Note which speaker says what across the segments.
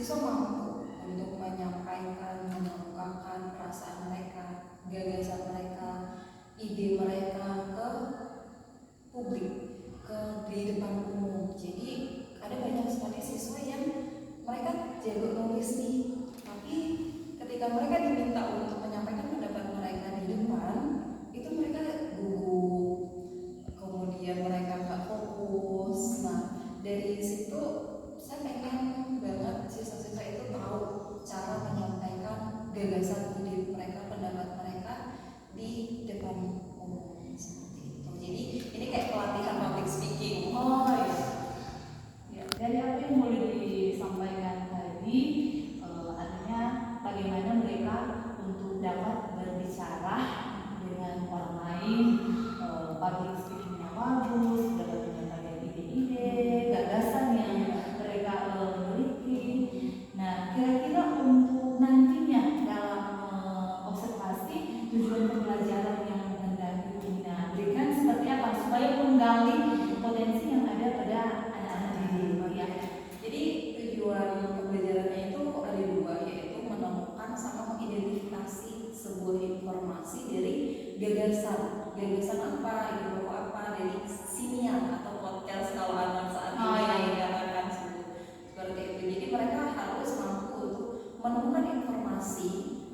Speaker 1: siswa mampu untuk menyampaikan, mengemukakan perasaan mereka, gagasan mereka, ide mereka ke publik, di depan umum. Jadi ada banyak sekali siswa yang mereka jago nulis nih, tapi ketika mereka diminta untuk menyampaikan pendapat mereka di depan, itu mereka gugup, kemudian mereka nggak fokus. Nah, dari situ saya pengen banget siswa-siswa itu tahu cara menyampaikan gagasan, ide mereka, pendapat mereka di depan umum seperti itu. Jadi ini kayak pelatihan public speaking.
Speaker 2: Oh iya. Ya, dari apa yang boleh disampaikan tadi, artinya bagaimana mereka untuk dapat berbicara dengan orang lain, public speaking yang bagus, dapat menyampaikan ide-ide, gagasan yang mereka miliki. Nah, kira-kira untuk nantinya dalam observasi tujuan pembelajaran yang hendak Bina berikan seperti apa supaya menggali potensi yang ada pada anak-anak didik ya.
Speaker 1: Jadi tujuan pembelajarannya itu ada dua, yaitu menemukan sama mengidentifikasi sebuah informasi dari gagasan. Gagasan apa, ide pokok apa dari siniar atau podcast kalau anak saat ini akan sebut seperti itu. Jadi mereka harus mampu untuk menemukan informasi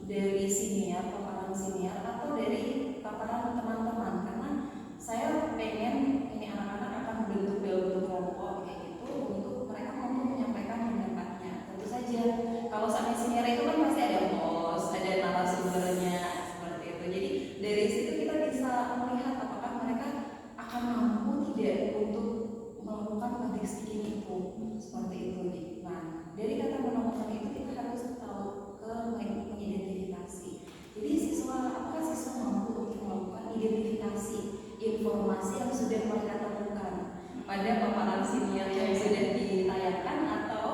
Speaker 1: dari siniar, paparan siniar atau dari paparan teman-teman, karena saya pengen ini anak-anak akan bentuk dalam kelompok kayak gitu untuk mereka mampu menyampaikan pendapatnya. Tentu saja kalau sampai senior itu kan pasti ada host, ada narasumbernya seperti itu. Jadi dari situ kita bisa melihat apakah mereka akan mampu tidak untuk melakukan public speaking itu seperti itu. Nah, dari kata menemukan itu kita harus tahu ke mengidentifikasi. Jadi apakah siswa mampu untuk melakukan identifikasi informasi yang sudah mereka temukan pada paparan senior yang sudah ditayangkan atau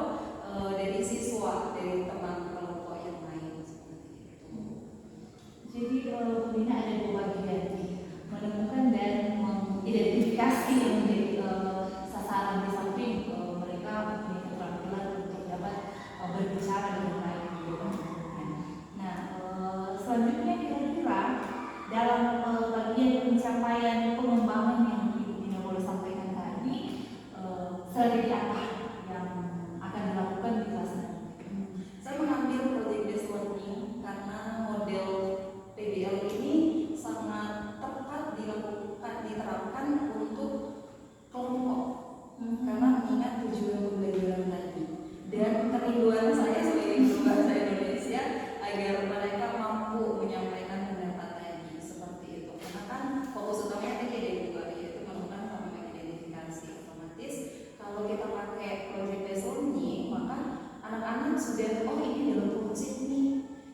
Speaker 1: dari siswa, dari teman kelompok yang lain seperti itu.
Speaker 2: Jadi Bina ada dua bagian, menemukan dan mengidentifikasi yang menjadi sasaran di samping mereka mempunyai keterampilan untuk dapat berbicara dengan baik. Nah, selanjutnya kira-kira dalam bagian pencapaian pengembangan yang Ibu Bina boleh sampaikan tadi, strategi apa yang akan dilakukan di kelas nanti?
Speaker 1: Saya mengambil project based learning karena model PBL ini sangat tepat diterapkan untuk kelompok, karena mengingat tujuan pembelajaran tadi dan kerinduan saya sebagai guru bahasa Indonesia agar mereka mampu menyampaikan pendapat tadi seperti itu. Karena kan fokus utamanya tadi ada dua, yaitu menemukan sama mengidentifikasi. Otomatis kalau kita pakai project based learning, maka anak-anak sudah ini dalam fungsi ini.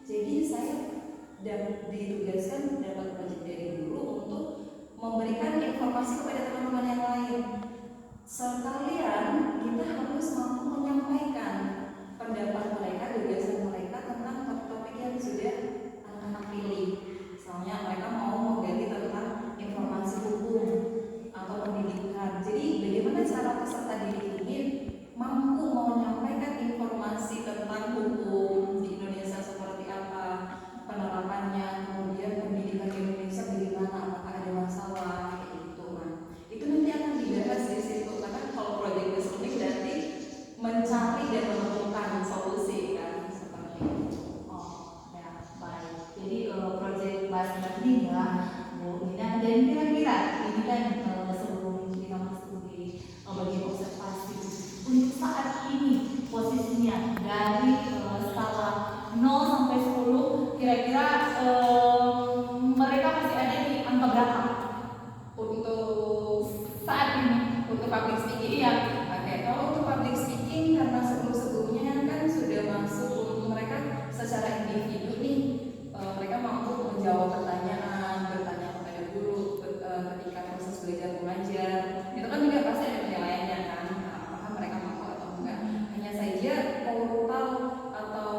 Speaker 1: Jadi saya ditugaskan dapat project dari guru untuk memberikan informasi kepada teman-teman yang lain. Sekalian kita harus mampu menyampaikan pendapat mereka, gagasan mereka tentang topik yang sudah anak-anak pilih. Misalnya mereka mau menggali tentang informasi hukum atau pendidikan. Jadi bagaimana cara peserta didik ini mampu menyampaikan informasi tentang hukum di Indonesia seperti apa, penerapannya, kemudian pendidikan di Indonesia bagaimana, apakah ada masalah gitu. Nah, itu nanti akan dibahas di situ, karena kalau project based learning berarti mencari dan menemukan solusi kan seperti itu.
Speaker 2: Oh, ya baik. Jadi project based learning ya Bu Bina, dan kira-kira ini kan sebelum kita masuk di bagian observasi, untuk saat ini posisinya dari skala 0 sampai 10 kira-kira mereka masih ada di angka berapa
Speaker 1: Untuk
Speaker 2: saat ini?
Speaker 1: untuk public speaking,
Speaker 2: Iya.
Speaker 1: Oke, kalau untuk public speaking karena sebelum-sebelumnya kan sudah masuk untuk mereka secara individu nih, mereka mampu menjawab pertanyaan, bertanya kepada guru ketika proses belajar mengajar. Itu kan juga pasti ada penilaiannya kan, apakah mereka mampu atau enggak. Hanya saja total atau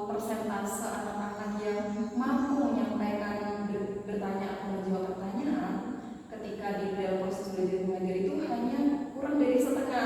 Speaker 1: persentase anak-anak yang mampu menyampaikan, bertanya atau menjawab pertanyaan ketika di dalam proses belajar mengajar itu hanya kurang dari setengah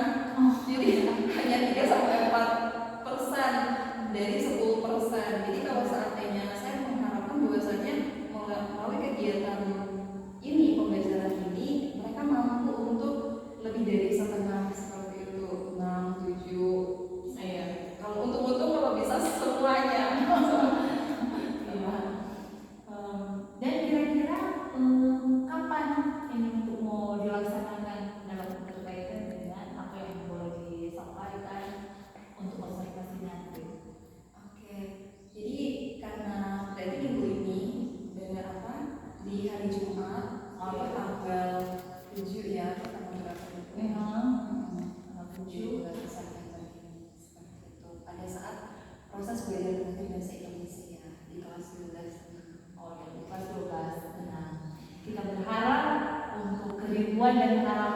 Speaker 2: tujuan dan harapan